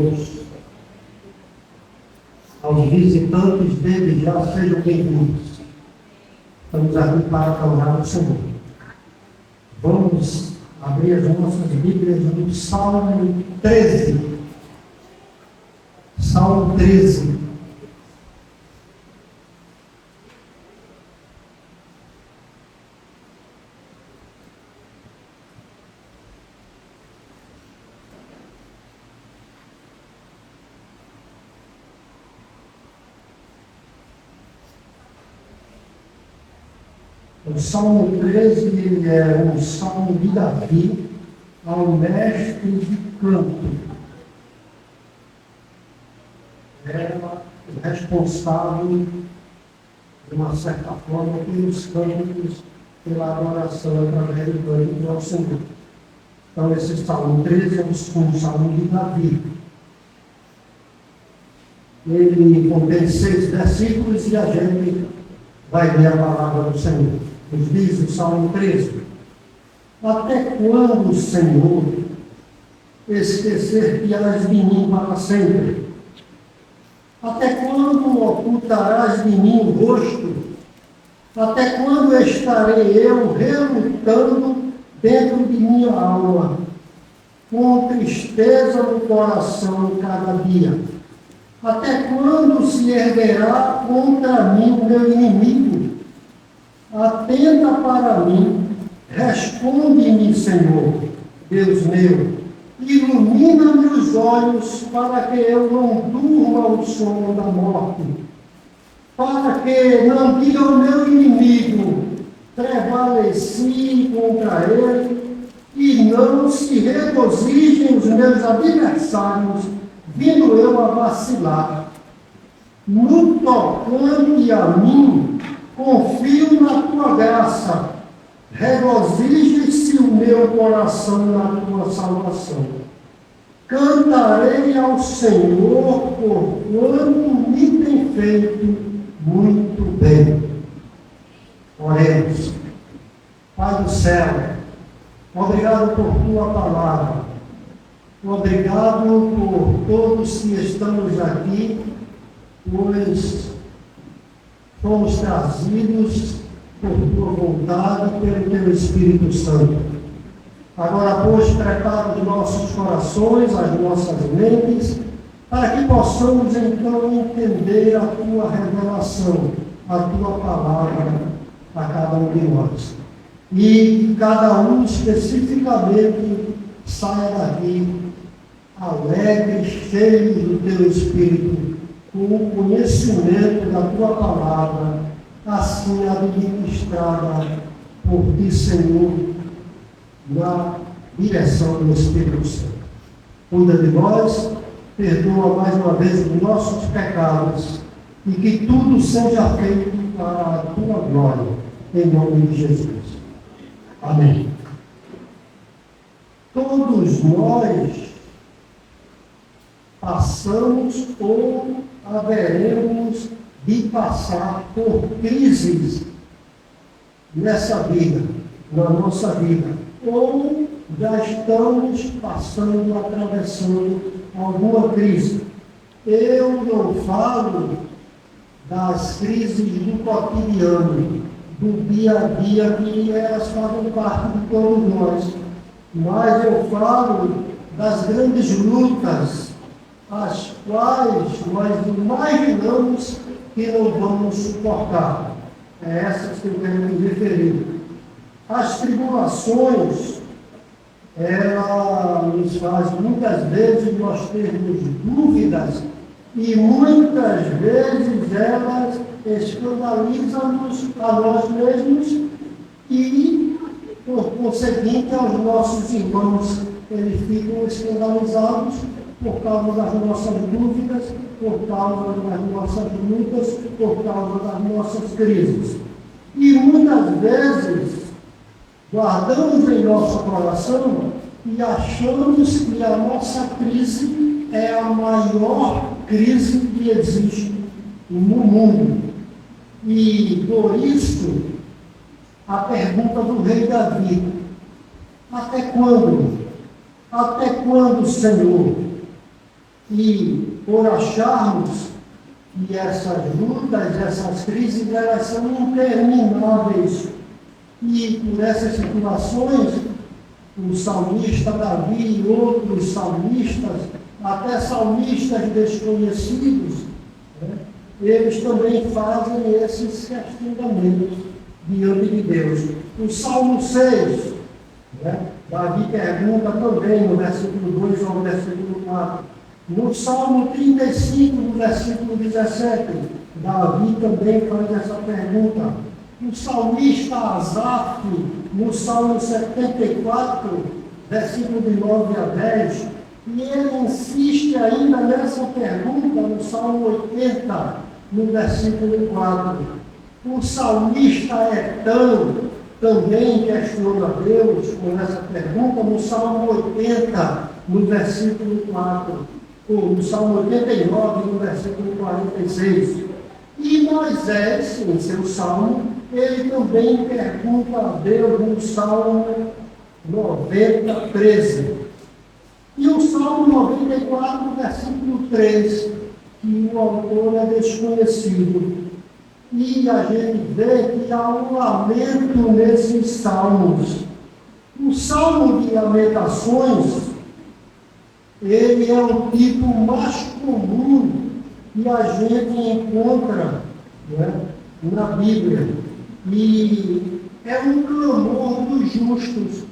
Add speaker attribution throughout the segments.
Speaker 1: todos. Aos visitantes dele já sejam bem-vindos. Estamos aqui para adorar o Senhor. Vamos abrir as nossas Bíblias no Salmo 13. Salmo 13. O Salmo 13 ele é um salmo de Davi ao mestre de canto. Era o responsável, de uma certa forma, pelos cantos, pela adoração através do canto ao Senhor. Então, esse Salmo 13 é um salmo de Davi. Ele contém 6 versículos e a gente vai ler a palavra do Senhor. Nos diz o Salmo 13: até quando, Senhor, esquecer-te-ás de mim para sempre? Até quando ocultarás de mim o rosto? Até quando estarei eu relutando dentro de minha alma, com tristeza no coração cada dia? Até quando se erguerá contra mim o meu inimigo? Atenta para mim, responde-me, Senhor, Deus meu, ilumina-me os olhos para que eu não durma o sono da morte, para que não diga o meu inimigo, prevaleci contra ele, e não se regozijem os meus adversários, vindo eu a vacilar. No tocante a mim, confio na tua graça, regozije-se o meu coração na tua salvação. Cantarei ao Senhor por quanto me tem feito muito bem. Oremos. Pai do céu, obrigado por tua palavra. Obrigado por todos que estamos aqui, pois fomos trazidos por tua vontade, pelo teu Espírito Santo. Agora, pois, prepara os nossos corações, as nossas mentes, para que possamos então entender a tua revelação, a tua palavra a cada um de nós. E cada um especificamente saia daqui alegre, cheio do teu Espírito, com o conhecimento da tua palavra, assim administrada por ti, Senhor, na direção do Espírito Santo. Cuida de nós, perdoa mais uma vez os nossos pecados, e que tudo seja feito para a tua glória, em nome de Jesus. Amém. Todos nós passamos ou haveremos de passar por crises nessa vida, na nossa vida, ou já estamos passando, atravessando alguma crise. Eu não falo das crises do cotidiano, do dia a dia, que elas fazem parte de todos nós, mas eu falo das grandes lutas, as quais nós imaginamos que não vamos suportar. É essas que eu quero me referir. As tribulações, ela nos faz muitas vezes nós termos dúvidas, e muitas vezes elas escandalizam-nos a nós mesmos e, por conseguinte, aos nossos irmãos. Eles ficam escandalizados por causa das nossas dúvidas, por causa das nossas lutas, por causa das nossas crises. E muitas vezes guardamos em nosso coração e achamos que a nossa crise é a maior crise que existe no mundo. E por isso, a pergunta do rei Davi: até quando? Até quando, Senhor, E por acharmos que essas lutas, essas crises, elas são intermináveis, e por essas situações, o salmista Davi e outros salmistas, até salmistas desconhecidos, né, eles também fazem esses questionamentos diante de Deus. O Salmo 6, né, Davi pergunta também no versículo 2 ao versículo 4. No Salmo 35, no versículo 17, Davi também faz essa pergunta. O salmista Asaf, no Salmo 74, versículo de 9 a 10, e ele insiste ainda nessa pergunta no Salmo 80, no versículo 4. O salmista Etão também questiona Deus com essa pergunta no Salmo 80, no versículo 4, ou no Salmo 89, no versículo 46. E Moisés, em seu salmo, ele também pergunta a Deus no Salmo 90, 13. E o Salmo 94, versículo 3, que o autor é desconhecido. E a gente vê que há um lamento nesses salmos. O Salmo de Lamentações, ele é o tipo mais comum que a gente encontra, né, na Bíblia. E é um clamor dos justos.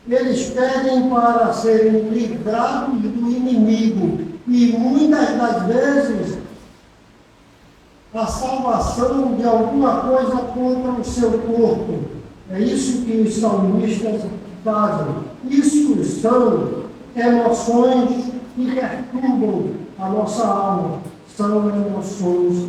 Speaker 1: Eles pedem para serem livrados do inimigo. E muitas das vezes a salvação de alguma coisa contra o seu corpo. É isso que os salmistas fazem. Isso são emoções que perturbam a nossa alma. São emoções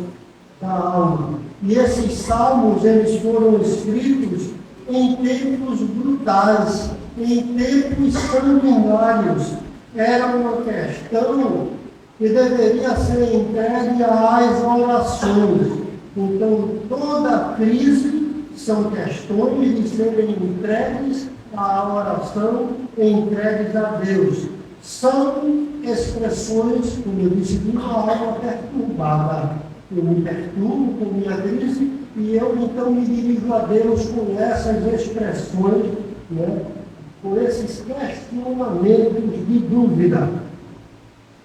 Speaker 1: da alma. E esses salmos, eles foram escritos em tempos brutais, em tempos sanguinários. Era uma questão que deveria ser entregue às orações. Então, toda crise são questões de serem entregues à oração, entregues a Deus. São expressões, como eu disse, de uma alma perturbada. Eu me perturbo com minha crise e eu então me dirijo a Deus com essas expressões, né, com esses questionamentos de dúvida.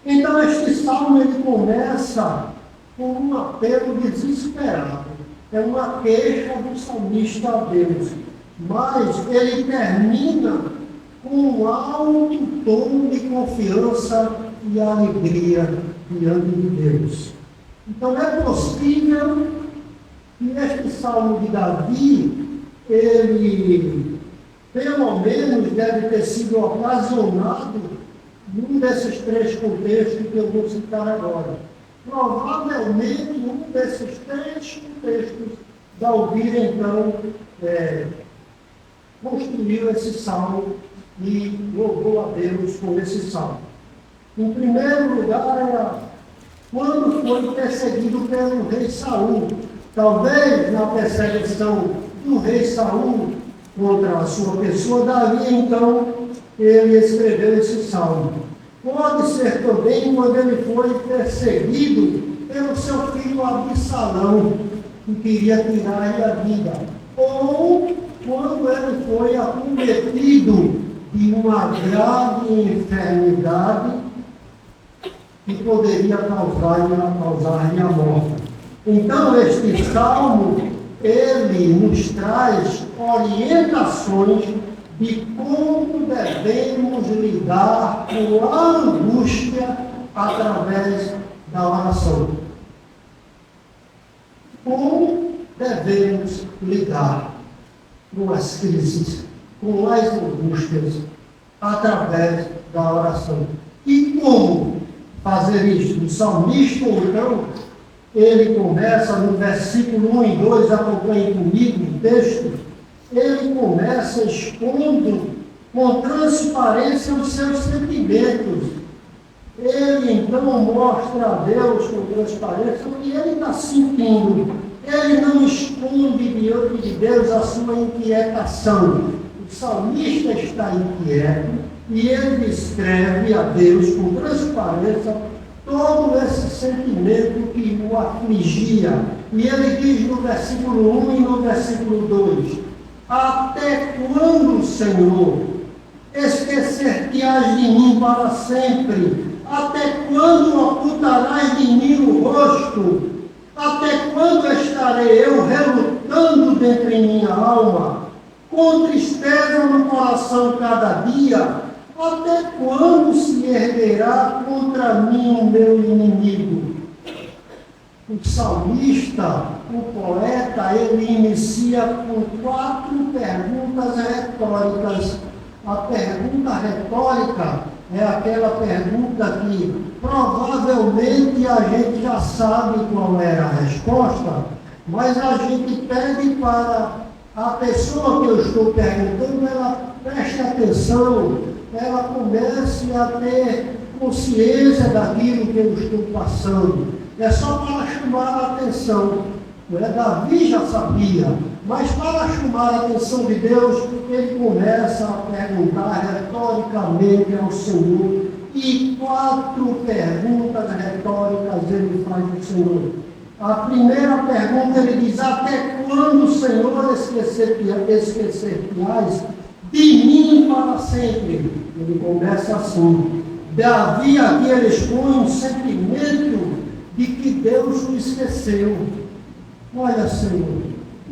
Speaker 1: Então este salmo ele começa com um apelo desesperado. É uma queixa do salmista a Deus. Mas ele termina com um alto tom de confiança e alegria diante de Deus. Então é possível que este salmo de Davi, ele pelo menos deve ter sido ocasionado num desses três contextos que eu vou citar agora. Provavelmente um desses três contextos Davi então construiu esse salmo e louvou a Deus com esse salmo. Em primeiro lugar, era quando foi perseguido pelo rei Saul. Talvez na perseguição do rei Saul contra a sua pessoa, Davi então ele escreveu esse salmo. Pode ser também quando ele foi perseguido pelo seu filho Absalão, que queria tirar-lhe a vida. Ou quando ele foi acometido de uma grave enfermidade que poderia causar-lhe a morte. Então, este salmo, ele nos traz orientações de como devemos lidar com a angústia através da oração. Como devemos lidar com as crises, com as angústias, através da oração. E como fazer isso? O salmista, então, ele começa no versículo 1 e 2, acompanhe comigo o texto. Ele começa expondo com transparência os seus sentimentos. Ele então mostra a Deus com transparência o que ele está sentindo. Ele não esconde diante de Deus a sua inquietação. O salmista está inquieto e ele descreve a Deus com transparência todo esse sentimento que o afligia. E ele diz no versículo 1 e no versículo 2: até quando, Senhor, esquecer-te-ás de mim para sempre? Até quando ocultarás de mim o rosto? Até quando estarei eu relutando dentro em minha alma, com tristeza no coração cada dia? Até quando se erguerá contra mim o meu inimigo? O salmista, o poeta, ele inicia com 4 perguntas retóricas. A pergunta retórica é aquela pergunta que provavelmente a gente já sabe qual era a resposta, mas a gente pede para a pessoa que eu estou perguntando, ela preste atenção, ela comece a ter consciência daquilo que eu estou passando. É só para chamar a atenção. Davi já sabia, mas para chamar a atenção de Deus, ele começa a perguntar retoricamente ao Senhor. E 4 perguntas retóricas ele faz ao Senhor. A primeira pergunta ele diz: até quando, Senhor, esquecer-te-ás de mim para sempre? Ele começa assim. Davi aqui ele expõe um sentimento de que Deus o esqueceu. Olha, Senhor,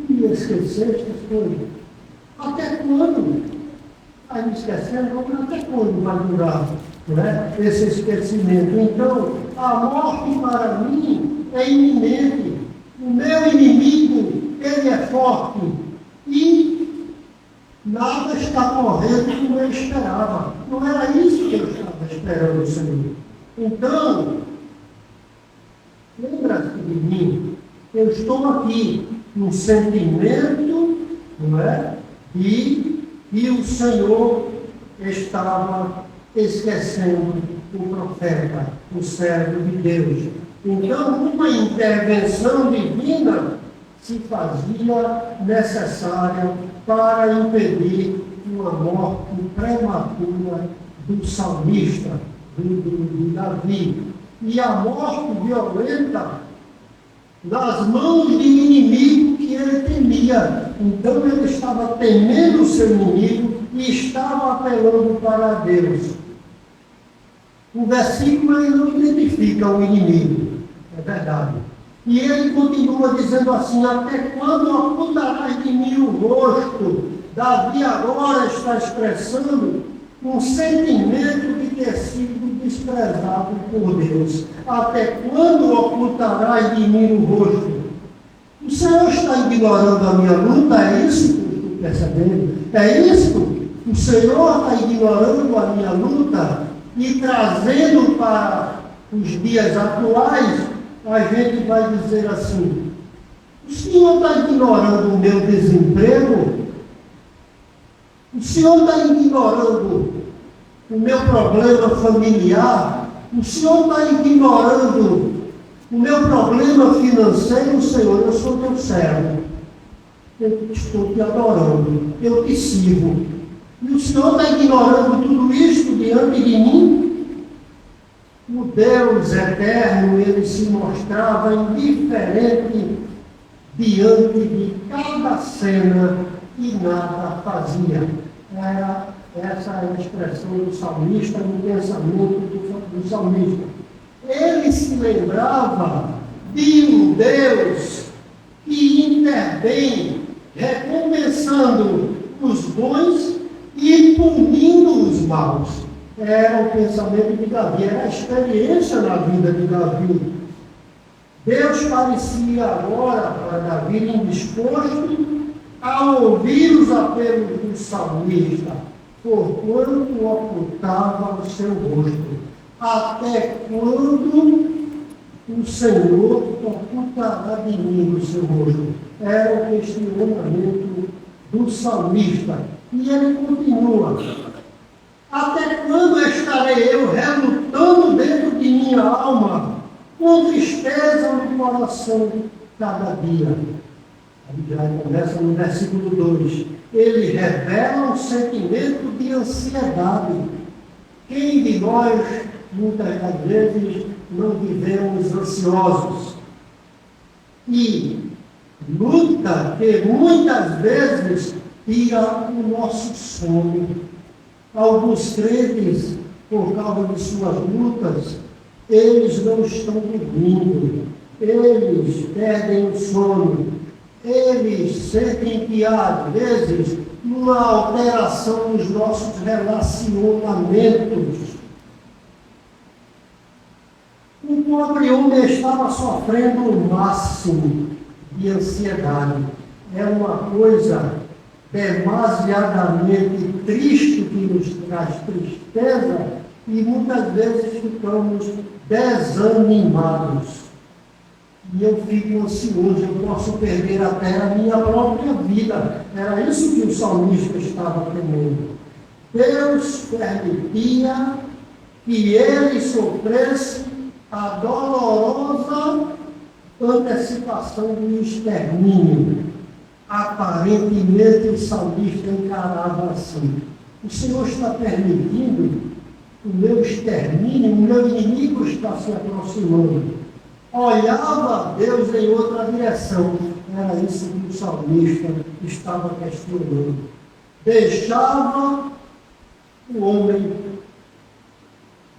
Speaker 1: tu me esqueceste as coisas. Até quando? Vai me esquecendo, até quando vai durar, esse esquecimento? Então, a morte para mim é iminente. O meu inimigo, ele é forte. E nada está correndo como eu esperava. Não era isso que eu estava esperando, Senhor. Então, lembra-se de mim. Eu estou aqui num sentimento, E o Senhor estava esquecendo o profeta, o servo de Deus. Então, uma intervenção divina se fazia necessária para impedir uma morte prematura do salmista, de Davi. E a morte violenta nas mãos de um inimigo que ele temia. Então ele estava temendo o seu inimigo e estava apelando para Deus. O versículo ele não identifica o inimigo, é verdade. E ele continua dizendo assim: até quando ocultarás de mim o rosto? Davi agora está expressando um sentimento de ter sido desprezado por Deus. Até quando ocultarás de mim o rosto? O Senhor está ignorando a minha luta? É isso que eu estou percebendo? É isso? O Senhor está ignorando a minha luta e trazendo para os dias atuais, a gente vai dizer assim: o Senhor está ignorando o meu desemprego? O Senhor está ignorando o meu problema familiar? O Senhor está ignorando o meu problema financeiro? Senhor, eu sou teu servo. Eu estou te adorando. Eu te sirvo. E o Senhor está ignorando tudo isto diante de mim? O Deus eterno, ele se mostrava indiferente diante de cada cena e nada fazia. Essa é a expressão do salmista, no pensamento do salmista. Ele se lembrava de um Deus que intervém, recompensando os bons e punindo os maus. Era o pensamento de Davi, era a experiência na vida de Davi. Deus parecia agora para Davi indisposto a ouvir os apelos do salmista, porquanto ocultava o seu rosto. Até quando o Senhor ocultará de mim o seu rosto? Era o questionamento do salmista. E ele continua: até quando estarei eu relutando dentro de minha alma, com tristeza no coração cada dia? Aí já começa no versículo 2. Ele revela um sentimento de ansiedade. Quem de nós muitas das vezes não vivemos ansiosos. E luta que muitas vezes tira o nosso sono. Alguns crentes, por causa de suas lutas, eles não estão dormindo, eles perdem o sono, eles sentem que há, às vezes, uma alteração nos nossos relacionamentos. O pobre homem estava sofrendo o máximo de ansiedade. É uma coisa demasiadamente triste que nos traz tristeza e muitas vezes ficamos desanimados. E eu fico ansioso, eu posso perder até a minha própria vida. Era isso que o salmista estava temendo. Deus permitia que ele sofresse a dolorosa antecipação do extermínio. Aparentemente o salmista encarava assim: o Senhor está permitindo o meu extermínio, o meu inimigo está se aproximando. Olhava a Deus em outra direção. Era isso que o salmista estava questionando. Deixava o homem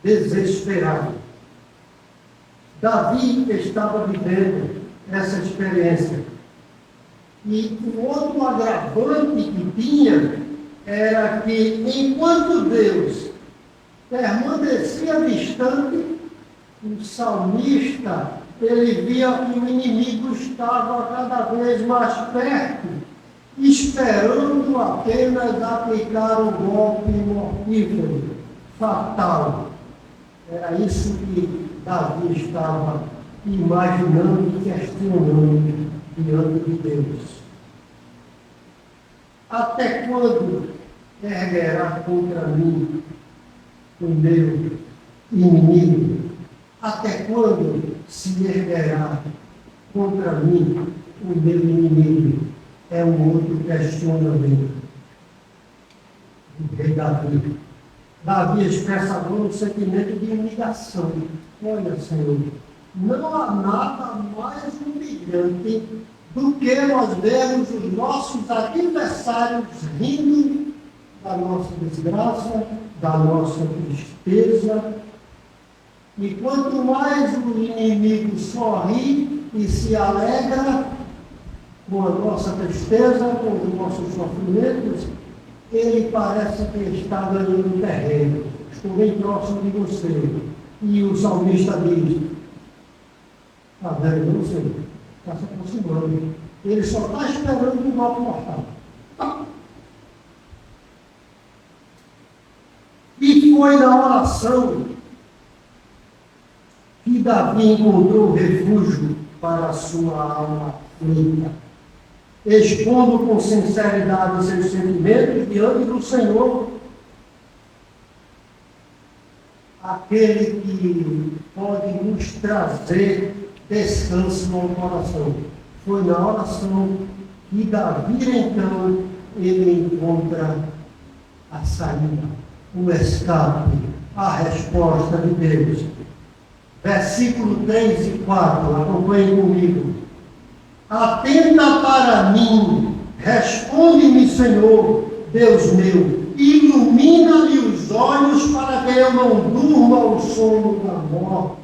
Speaker 1: desesperado. Davi estava vivendo essa experiência. E o outro agravante que tinha era que, enquanto Deus permanecia distante, o salmista, ele via que o inimigo estava cada vez mais perto, esperando apenas aplicar o golpe mortífero, fatal. Era isso que Davi estava imaginando e questionando diante de Deus. Até quando erguerá contra mim o meu inimigo? Até quando se erguerá contra mim o meu inimigo? É um outro questionamento do rei Davi. Davi expressa agora um sentimento de humilhação. Olha, Senhor, não há nada mais humilhante do que nós vermos os nossos adversários rindo da nossa desgraça, da nossa tristeza. E quanto mais o inimigo sorri e se alegra com a nossa tristeza, com os nossos sofrimentos, ele parece que está ganhando terreno. Estou bem próximo de você. E o salmista diz: está vendo, não sei, está se aproximando. Ele só está esperando o golpe mortal. E foi na oração que Davi encontrou refúgio para a sua alma aflita, expondo com sinceridade seus sentimentos diante do Senhor, aquele que pode nos trazer descanso no coração. Foi na oração que Davi, então, ele encontra a saída, o escape, a resposta de Deus. Versículo 3 e 4, acompanhem comigo. Atenta para mim, responde-me, Senhor, Deus meu, ilumina-me os olhos para que eu não durma o sono da morte,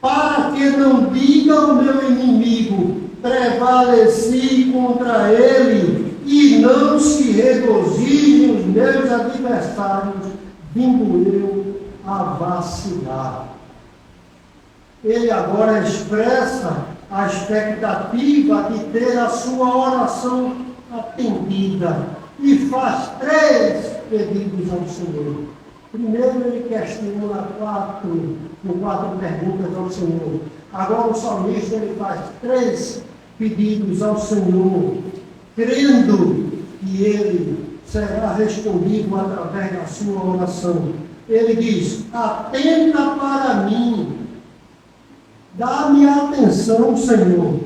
Speaker 1: para que não diga o meu inimigo, prevaleci contra ele, e não se regozijem os meus adversários, vindo eu a vacilar. Ele agora expressa a expectativa de ter a sua oração atendida e faz 3 pedidos ao Senhor. Primeiro ele questiona com 4 perguntas ao Senhor. Agora o salmista ele faz 3 pedidos ao Senhor, crendo que ele será respondido através da sua oração. Ele diz: atenta para mim, dá-me atenção, Senhor.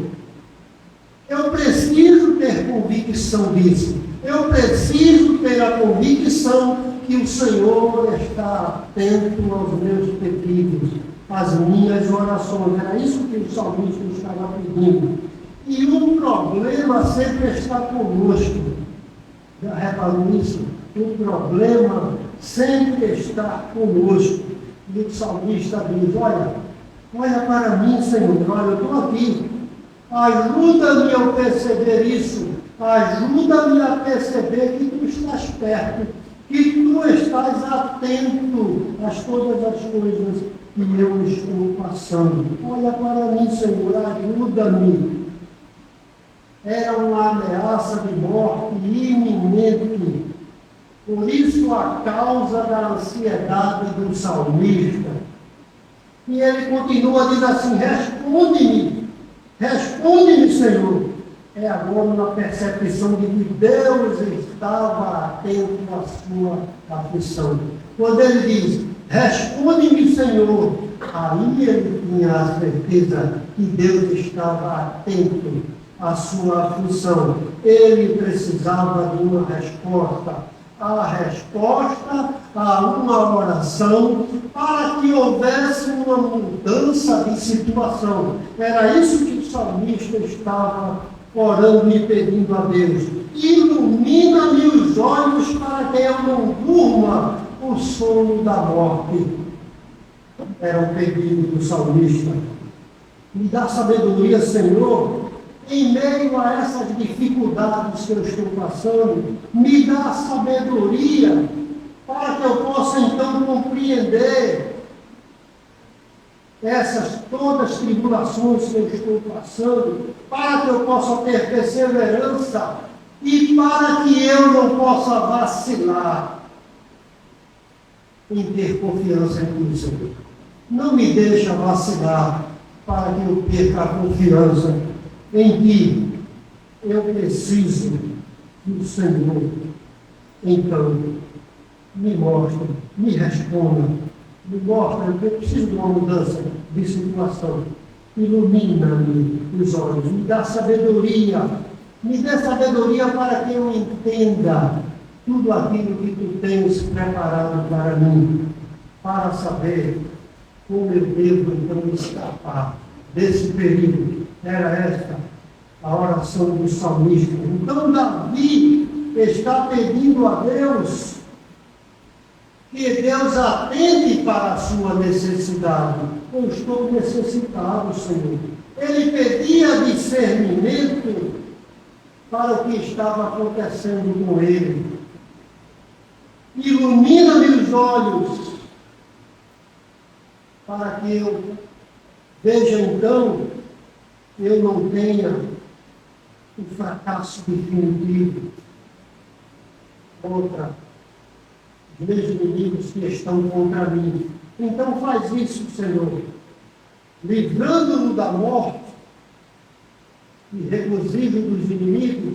Speaker 1: Eu preciso ter convicção disso. Eu preciso ter a convicção que o Senhor está atento aos meus pedidos, às minhas orações. Era isso que o salmista estava pedindo. E o problema sempre está conosco. Já reparou isso? O problema sempre está conosco. E o salmista diz: olha para mim, Senhor, olha, eu estou aqui. Ajuda-me a perceber isso. Ajuda-me a perceber que tu estás perto, que tu estás atento a todas as coisas que eu estou passando. Olha para mim, Senhor, ajuda-me. Era uma ameaça de morte iminente. Por isso, a causa da ansiedade do salmista. E ele continua dizendo assim: responde-me, Senhor. É agora uma percepção de que Deus estava atento à sua aflição. Quando ele diz: responde-me, Senhor, aí ele tinha a certeza que Deus estava atento à sua aflição. Ele precisava de uma resposta. A resposta a uma oração para que houvesse uma mudança de situação. Era isso que o salmista estava orando e pedindo a Deus. Ilumina-me os olhos para que eu não durma o sono da morte. Era o pedido do salmista. Me dá sabedoria, Senhor, em meio a essas dificuldades que eu estou passando. Me dá sabedoria para que eu possa então compreender essas todas as tribulações que eu estou passando, para que eu possa ter perseverança e para que eu não possa vacilar em ter confiança em ti, Senhor. Não me deixa vacilar para que eu perca a confiança em ti. Eu preciso do Senhor. Então, me mostra, me responda, me mostra que eu preciso de uma mudança de situação. Ilumina-me os olhos, me dá sabedoria, me dê sabedoria para que eu entenda tudo aquilo que tu tens preparado para mim, para saber como eu devo então escapar desse período. Era esta a oração do salmista. Então Davi está pedindo a Deus que Deus atende para a sua necessidade. Eu estou necessitado, Senhor. Ele pedia discernimento para o que estava acontecendo com ele. Ilumina-me os olhos para que eu veja então, eu não tenha o fracasso definitivo contra os meus inimigos que estão contra mim. Então faz isso, Senhor, livrando-no da morte e regozijo dos inimigos.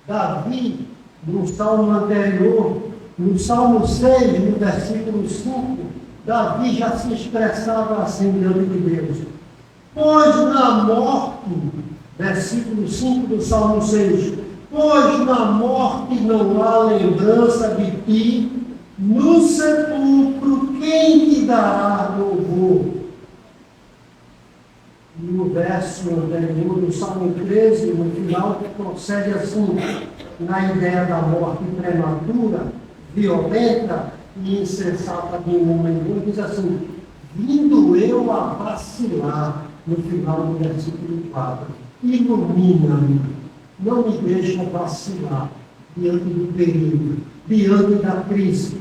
Speaker 1: Davi, no salmo anterior, no salmo 6, no versículo 5, Davi já se expressava assim diante de Deus: pois na morte, versículo 5 do salmo 6, pois na morte não há lembrança de ti, no sepulcro quem te dará louvor? No verso anterior, no salmo 13, no final, que procede assim, na ideia da morte prematura, violenta e insensata de um homem bom, diz assim: vindo eu a vacilar, no final do versículo 4, ilumina-me, não me deixa vacilar diante do perigo, diante da crise.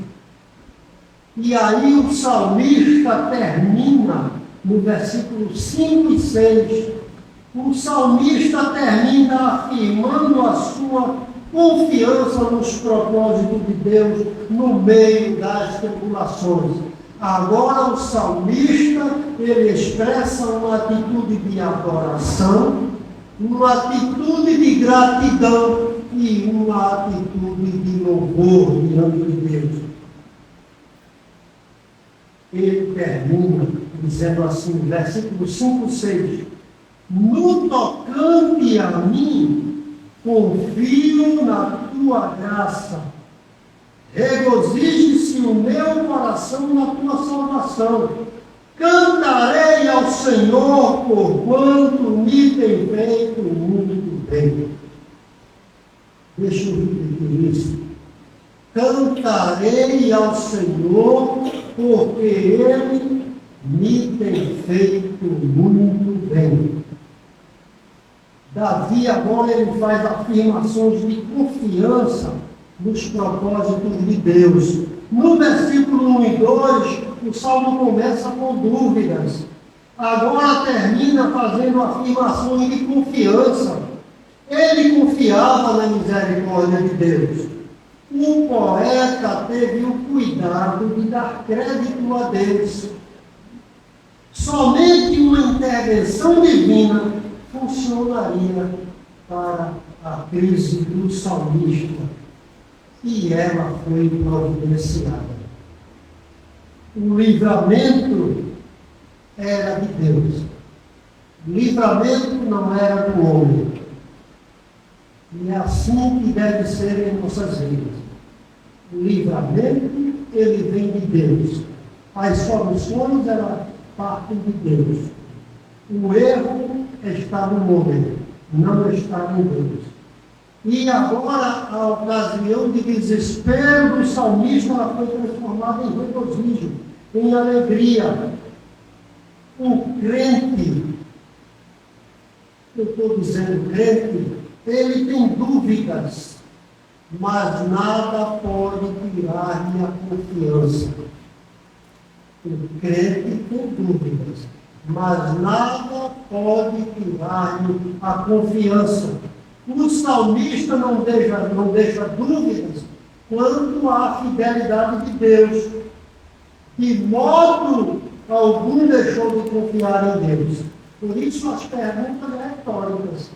Speaker 1: E aí o salmista termina no versículo 5 e 6, o salmista termina afirmando a sua confiança nos propósitos de Deus no meio das tribulações. Agora o salmista, ele expressa uma atitude de adoração, uma atitude de gratidão e uma atitude de louvor diante de Deus. Ele termina dizendo assim, versículo 5, 6, no tocante a mim, confio na tua graça, Regozije-se o meu coração na tua salvação. Cantarei ao Senhor, porquanto me tem feito muito bem. Deixa eu repetir isso. Cantarei ao Senhor, porque Ele me tem feito muito bem. Davi agora ele faz afirmações de confiança nos propósitos de Deus. No versículo 1 e 2, o Salmo começa com dúvidas. Agora termina fazendo afirmações de confiança. Ele confiava na misericórdia de Deus. O poeta teve o cuidado de dar crédito a Deus. Somente uma intervenção divina funcionaria para a crise do salmista, e ela foi providenciada. O livramento era de Deus. O livramento não era do homem. E é assim que deve ser em nossas vidas. O livramento, ele vem de Deus. As soluções, elas partem de Deus. O erro está no homem, não está em Deus. E agora, a ocasião de desespero do salmista, ela foi transformada em regozijo, em alegria. O crente, eu estou dizendo crente, ele tem dúvidas, mas nada pode tirar-lhe a confiança. O crente tem dúvidas, mas nada pode tirar-lhe a confiança. O salmista não deixa dúvidas quanto à fidelidade de Deus. De modo algum deixou de confiar em Deus. Por isso as perguntas retóricas.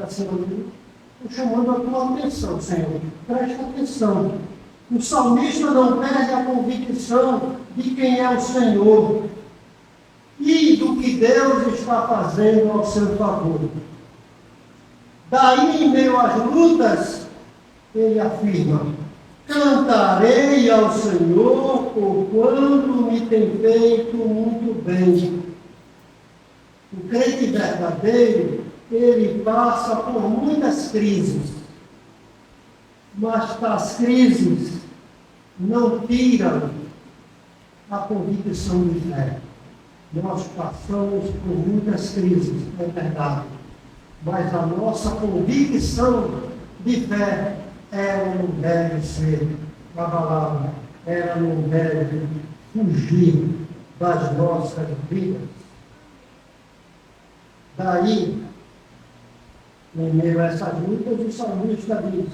Speaker 1: Senhor, estou chamando a tua atenção, Senhor. Presta atenção. O salmista não perde a convicção de quem é o Senhor e do que Deus está fazendo ao seu favor. Daí, em meio às lutas, ele afirma: cantarei ao Senhor, porquanto me tem feito muito bem. O crente verdadeiro, ele passa por muitas crises, mas as crises não tiram a convicção de fé. Nós passamos por muitas crises, é verdade, mas a nossa convicção de fé, ela não deve ser abalada, ela não deve fugir das nossas vidas. Daí, em meio a essas lutas, o salmista diz: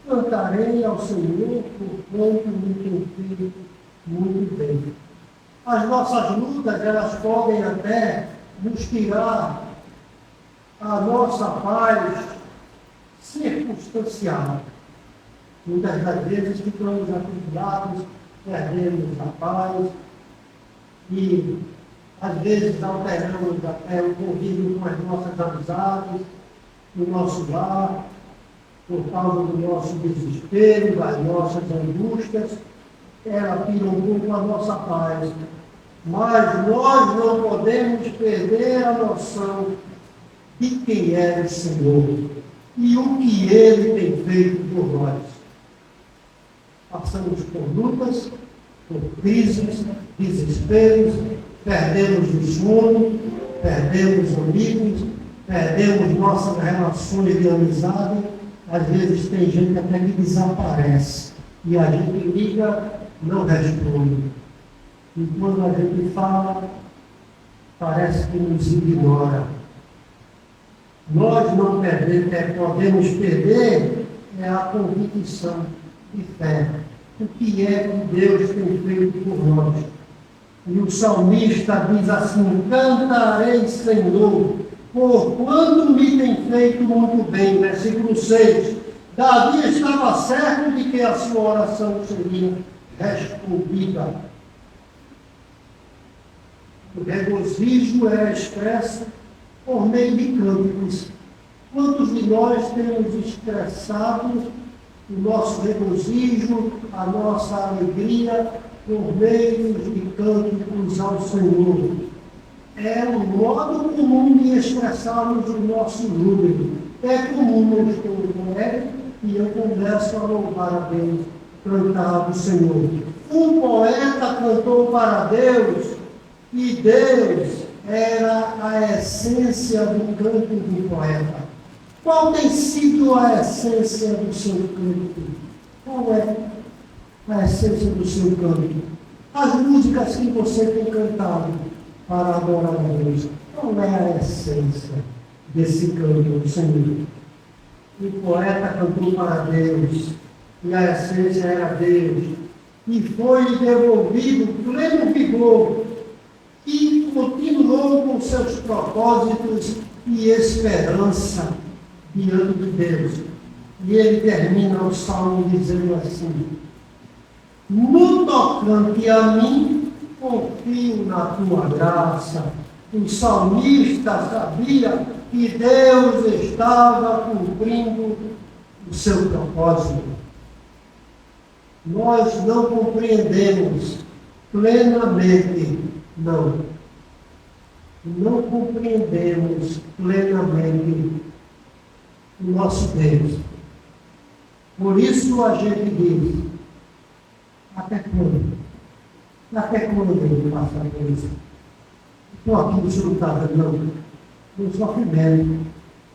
Speaker 1: cantarei ao Senhor, porquanto me tem feito muito bem. As nossas lutas, elas podem até nos tirar a nossa paz circunstancial. Muitas das vezes ficamos atribulados, perdemos a paz e às vezes alteramos até o convívio com as nossas amizades, no nosso lar, por causa do nosso desespero, das nossas angústias. Ela tira um pouco a nossa paz. Mas nós não podemos perder a noção de quem é o Senhor e o que Ele tem feito por nós. Passamos por lutas, por crises, desesperos, perdemos o sono, perdemos amigos, perdemos nossas relações de amizade. Às vezes tem gente até que desaparece e a gente liga, não responde. E quando a gente fala, parece que nos ignora. Nós não podemos perder a convicção de fé. O que é que Deus tem feito por nós? E o salmista diz assim: cantarei, Senhor, porquanto me tem feito muito bem. Versículo 6. Davi estava certo de que a sua oração seria respondida. O regozijo é expresso por meio de cânticos. Quantos de nós temos expressado o nosso regozijo, a nossa alegria por meio de cânticos ao Senhor. É um modo comum de expressarmos o nosso júbilo. É comum, eu estou com ele e eu começo a louvar a Deus, cantar do Senhor. Um poeta cantou para Deus e Deus era a essência do canto do poeta. Qual tem sido a essência do seu canto? Qual é a essência do seu canto? As músicas que você tem cantado para adorar a Deus. Qual é a essência desse canto do Senhor? O poeta cantou para Deus e a essência era Deus. E foi devolvido pleno vigor e continuou com seus propósitos e esperança diante de Deus. E ele termina o salmo dizendo assim: no tocante a mim, confio na tua graça. O salmista sabia que Deus estava cumprindo o seu propósito. Nós não compreendemos plenamente, não compreendemos plenamente o nosso Deus. Por isso a gente diz: até quando? Até quando eu vou passar por isso? Estou aqui no seu lugar, não. Eu sou filho,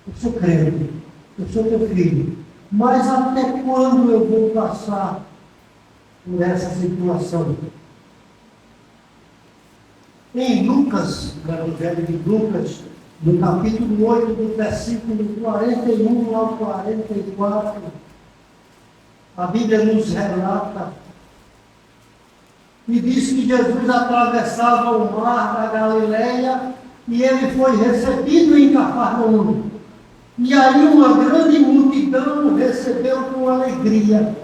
Speaker 1: eu sou crente, eu sou teu filho. Mas até quando eu vou passar por essa situação? Em Lucas, no Evangelho de Lucas, no capítulo 8, do versículo 41 ao 44, a Bíblia nos relata e diz que Jesus atravessava o mar da Galileia e ele foi recebido em Cafarnaum. E aí uma grande multidão o recebeu com alegria.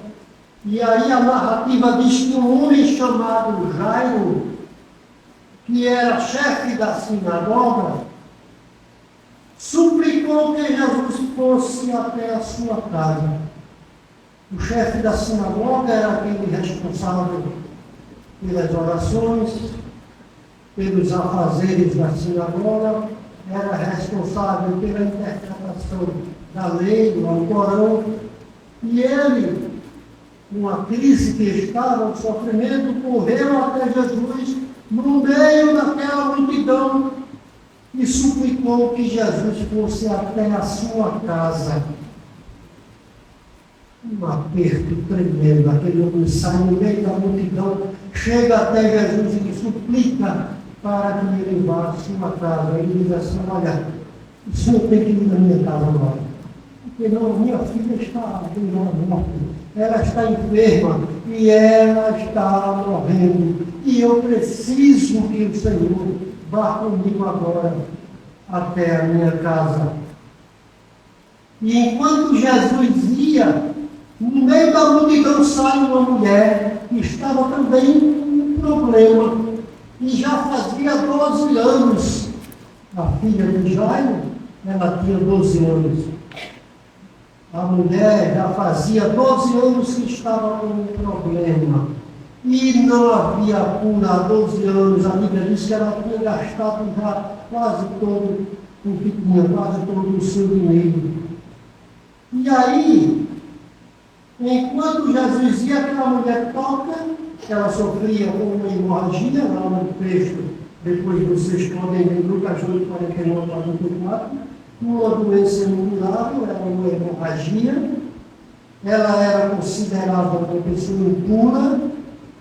Speaker 1: E aí a narrativa diz que um homem chamado Jairo, que era chefe da sinagoga, suplicou que Jesus fosse até a sua casa. O chefe da sinagoga era aquele responsável pelas orações, pelos afazeres da sinagoga, era responsável pela interpretação da lei, do Alcorão, e ele, numa crise que estava, um sofrimento, correu até Jesus no meio daquela multidão e suplicou que Jesus fosse até a sua casa. Um aperto tremendo, aquele homem sai no meio da multidão, chega até Jesus e lhe suplica para que ele vá à sua casa. Ele diz assim: olha, o senhor tem que ir na minha casa agora, porque não, minha filha está morta, ela está enferma e ela está morrendo, e eu preciso que o Senhor vá comigo agora até a minha casa. E enquanto Jesus ia, no meio da multidão sai uma mulher que estava também com um problema e já fazia 12 anos. A filha de Jairo, ela tinha 12 anos. A mulher já fazia 12 anos que estava com um problema e não havia cura há 12 anos. A Bíblia diz que ela tinha gastado já quase todo o que tinha, quase todo o seu dinheiro. E aí, enquanto Jesus ia, aquela mulher toca, ela sofria com uma hemorragia, lá no texto, depois vocês podem ver Lucas 8, 41 a 44, uma doença incurável, era uma hemorragia, ela era considerada uma pessoa impura,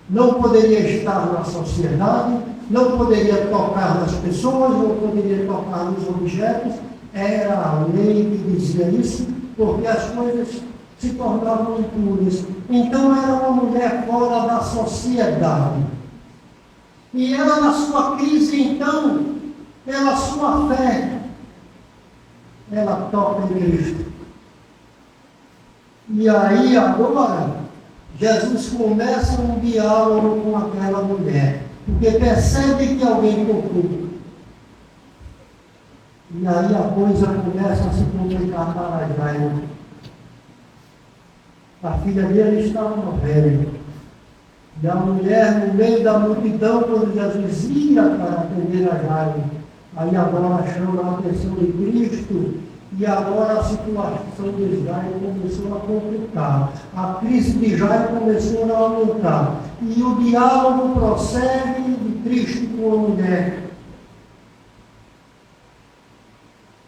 Speaker 1: não poderia estar na sociedade, não poderia tocar nas pessoas, não poderia tocar nos objetos, era a lei que dizia isso, porque as coisas se tornavam impuras. Então era uma mulher fora da sociedade. E ela, na sua crise, então, pela sua fé, ela toca em Cristo. E aí agora, Jesus começa um diálogo com aquela mulher, porque percebe que alguém tocou. E aí a coisa começa a se complicar para Jairo. A filha dele estava morrendo. E a mulher, no meio da multidão, quando Jesus ia para atender a Jairo, aí agora chama a atenção de Cristo, e agora a situação de Jairo começou a complicar. A crise de Jairo começou a aumentar. E o diálogo prossegue de Cristo com a mulher.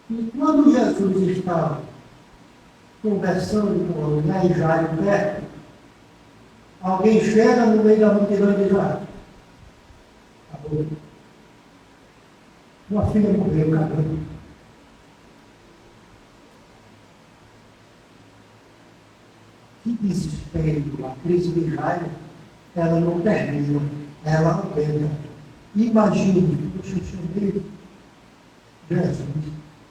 Speaker 1: E quando Jesus estava conversando com a mulher e Jairo perto, alguém chega no meio da multidão e diz: acabou. Uma filha morreu, acabou. Que desespero, a crise de Jairo, ela não termina, ela aumenta. Imagine, você chamei Jesus,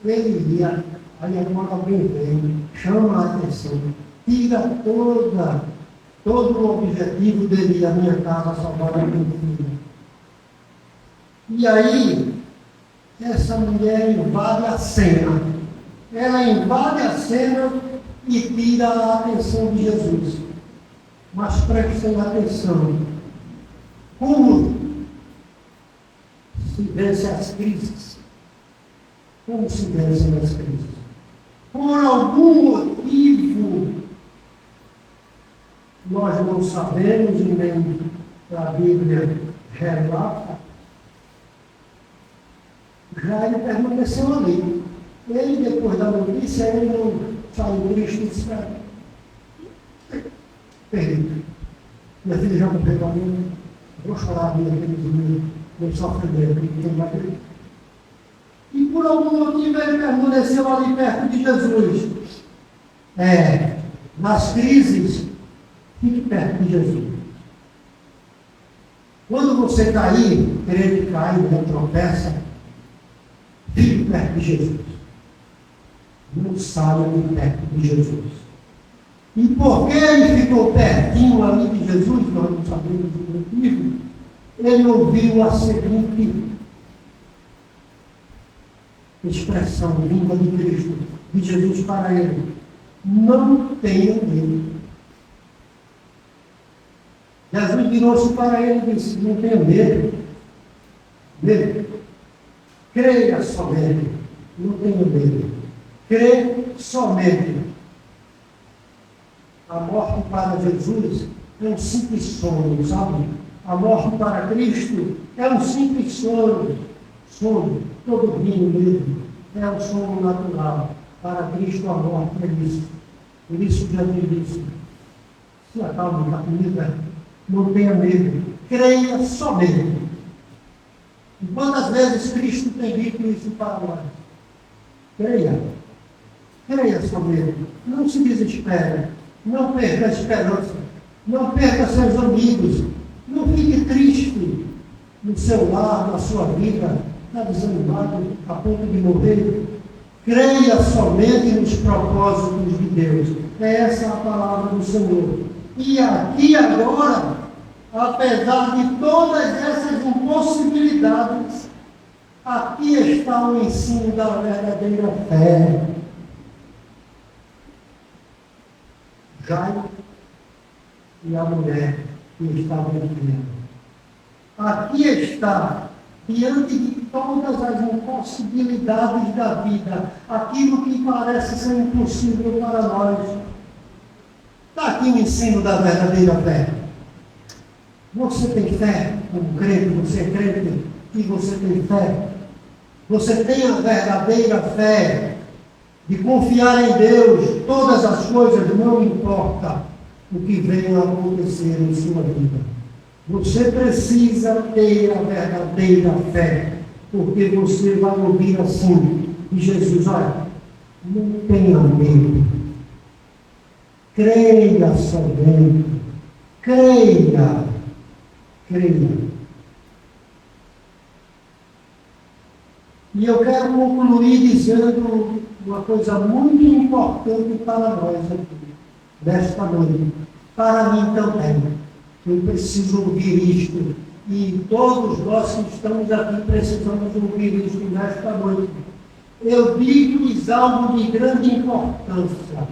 Speaker 1: ele ia, aí agora alguém vem, chama a atenção, tira todo o objetivo dele ir à minha casa salvar a minha filha. E aí, essa mulher invade a cena. Ela invade a cena e tira a atenção de Jesus. Mas prestem atenção. Como se vence as crises? Como se vencem as crises? Por algum motivo, nós não sabemos, e nem a Bíblia relata, Jairo permaneceu ali. Ele, depois da notícia, ele não saiu triste e disse: perdido. Minha filha já morreu ali, vou chorar a minha filha, vou sofrer dele, quem vai ver. E por algum motivo ele permaneceu ali perto de Jesus. Nas crises, fique perto de Jesus. Quando você cair, querer que cai, tropeça, fique perto de Jesus. Não saia de perto de Jesus. E porque ele ficou pertinho ali de Jesus, nós não sabemos o motivo, ele ouviu a seguinte expressão vinda de Cristo, de Jesus para ele: não tenha medo. Jesus virou-se para ele e disse: não tenha medo. Medo. Creia somente. Não tenha medo. Crê somente. A morte para Jesus é um simples sonho, sabe? A morte para Cristo é um simples sonho. Sonho, todo vinho mesmo. É um sonho natural. Para Cristo a morte é isso. Por isso Jesus disse: se acalme da comida, não tenha medo. Creia somente. E quantas vezes Cristo tem dito isso para nós? Creia. Creia somente. Não se desespere. Não perca a esperança. Não perca seus amigos. Não fique triste no seu lar, na sua vida. Está desanimado, a ponto de morrer. Creia somente nos propósitos de Deus. Essa é a palavra do Senhor. E aqui agora, apesar de todas essas impossibilidades, aqui está o ensino da verdadeira fé. Jairo e a mulher que estavam vivendo. Aqui está, diante de todas as impossibilidades da vida, aquilo que parece ser impossível para nós. Está aqui o ensino da verdadeira fé. Você tem fé como crente, você é crente e você tem fé. Você tem a verdadeira fé de confiar em Deus, todas as coisas, não importa o que venha a acontecer em sua vida. Você precisa ter a verdadeira fé, porque você vai ouvir assim de Jesus: olha, não tenha medo, creia somente, creia. E eu quero concluir dizendo uma coisa muito importante para nós aqui, nesta noite. Para mim também. Eu preciso ouvir isto. E todos nós que estamos aqui precisamos ouvir isto nesta noite. Eu digo-lhes algo de grande importância.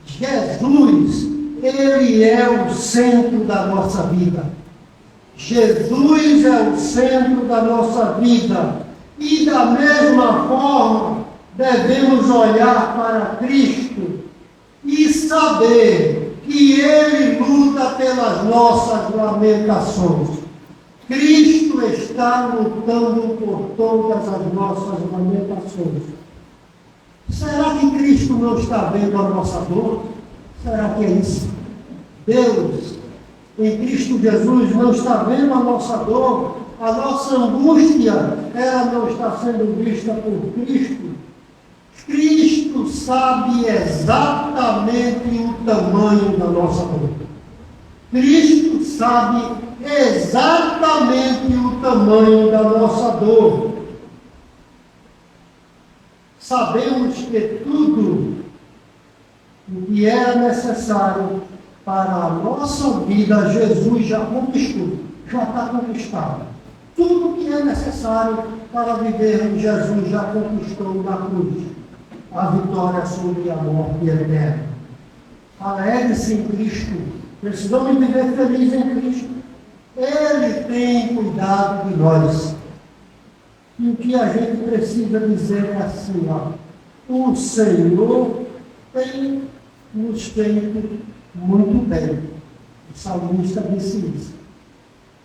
Speaker 1: Jesus, Ele é o centro da nossa vida. Jesus é o centro da nossa vida. E da mesma forma, devemos olhar para Cristo e saber que Ele luta pelas nossas lamentações. Cristo está lutando por todas as nossas lamentações. Será que Cristo não está vendo a nossa dor? Será que é isso? Deus, em Cristo Jesus, não está vendo a nossa dor, a nossa angústia, ela não está sendo vista por Cristo. Cristo sabe exatamente o tamanho da nossa dor. Cristo sabe exatamente o tamanho da nossa dor. Sabemos que tudo o que era necessário para a nossa vida, Jesus já conquistou, já está conquistado. Tudo o que é necessário para vivermos, Jesus já conquistou na cruz. A vitória sobre a morte eterna. Alegre-se em Cristo. Precisamos viver felizes em Cristo. Ele tem cuidado de nós. E o que a gente precisa dizer é assim, ó, o Senhor tem nos feito muito bem. O salmista disse isso.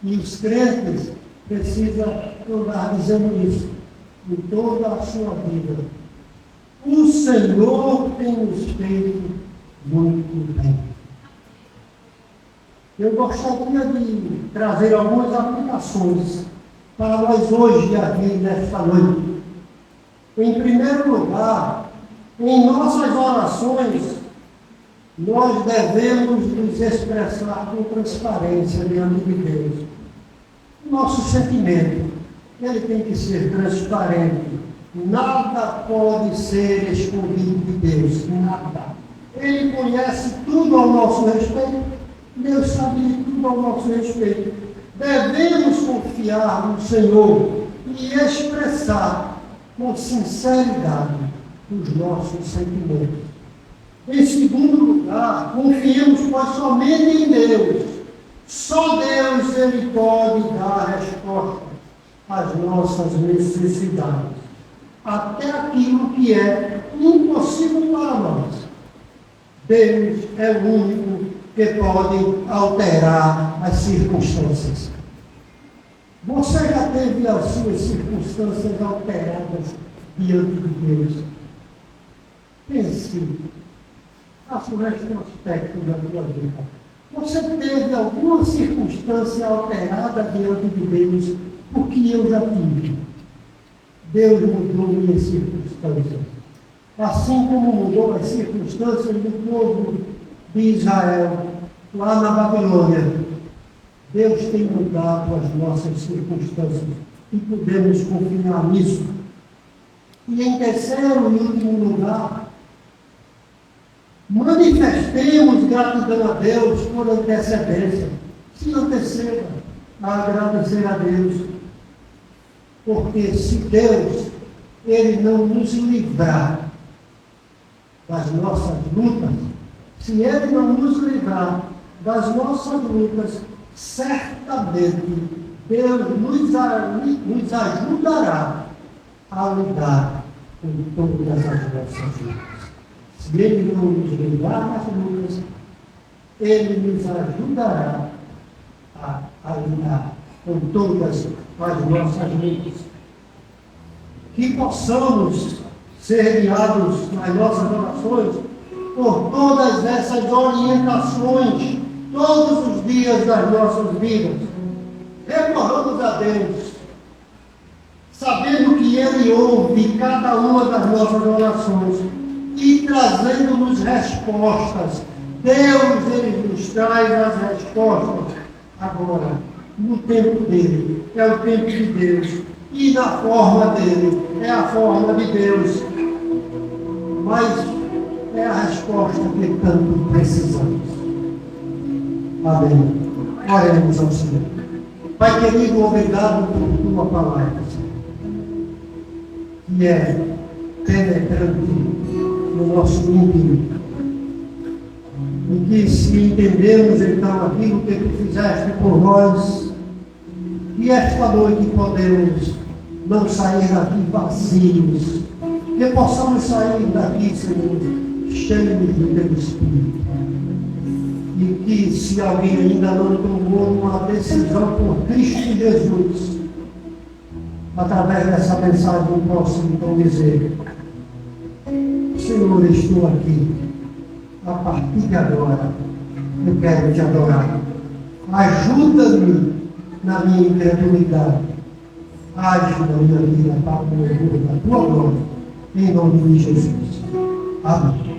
Speaker 1: E os crentes precisam andar dizendo isso em toda a sua vida. O Senhor tem nos feito muito bem. Eu gostaria de trazer algumas aplicações para nós hoje aqui nesta noite. Em primeiro lugar, em nossas orações, nós devemos nos expressar com transparência diante de Deus. O nosso sentimento, ele tem que ser transparente. Nada pode ser escondido de Deus, nada. Ele conhece tudo ao nosso respeito, Deus sabe de tudo ao nosso respeito. Devemos confiar no Senhor e expressar com sinceridade os nossos sentimentos. Em segundo lugar, confiemos pois somente em Deus. Só Deus ele pode dar resposta às nossas necessidades. Até aquilo que é impossível para nós. Deus é o único que pode alterar as circunstâncias. Você já teve as suas circunstâncias alteradas diante de Deus? Pense, faça um retrospecto da sua vida. Você teve alguma circunstância alterada diante de Deus? Porque eu já tive. Deus mudou minhas circunstâncias. Assim como mudou as circunstâncias do povo de Israel, lá na Babilônia. Deus tem mudado as nossas circunstâncias e podemos confiar nisso. E em terceiro e último lugar, manifestemos gratidão a Deus por antecedência. Se anteceda a agradecer a Deus. Porque se Deus, ele não nos livrar das nossas lutas, se ele não nos livrar das nossas lutas, certamente Deus nos ajudará a lidar com todas as nossas lutas. Se ele não nos livrar das lutas, ele nos ajudará a lidar com todas as nossas lutas. Que possamos ser guiados nas nossas orações por todas essas orientações, todos os dias das nossas vidas. Recorramos a Deus, sabendo que Ele ouve cada uma das nossas orações e trazendo-nos respostas. Deus, Ele nos traz as respostas agora, no tempo dele, é o tempo de Deus, e na forma dele, é a forma de Deus. Mas é a resposta que tanto precisamos. Amém. Oremos ao Senhor. Pai querido, obrigado por tua palavra, que é penetrante no nosso íntimo. e que se entendemos então aquilo que tu fizeste por nós, e esta noite podemos não sair daqui vazios, que possamos sair daqui, Senhor, cheios do teu Espírito. E que se alguém ainda não tomou uma decisão por Cristo Jesus, através dessa mensagem possa então dizer: Senhor, estou aqui, a partir de agora eu quero te adorar. Ajuda-me na minha incredulidade. Age na minha vida para o louvor da tua glória, em nome de Jesus. Amém.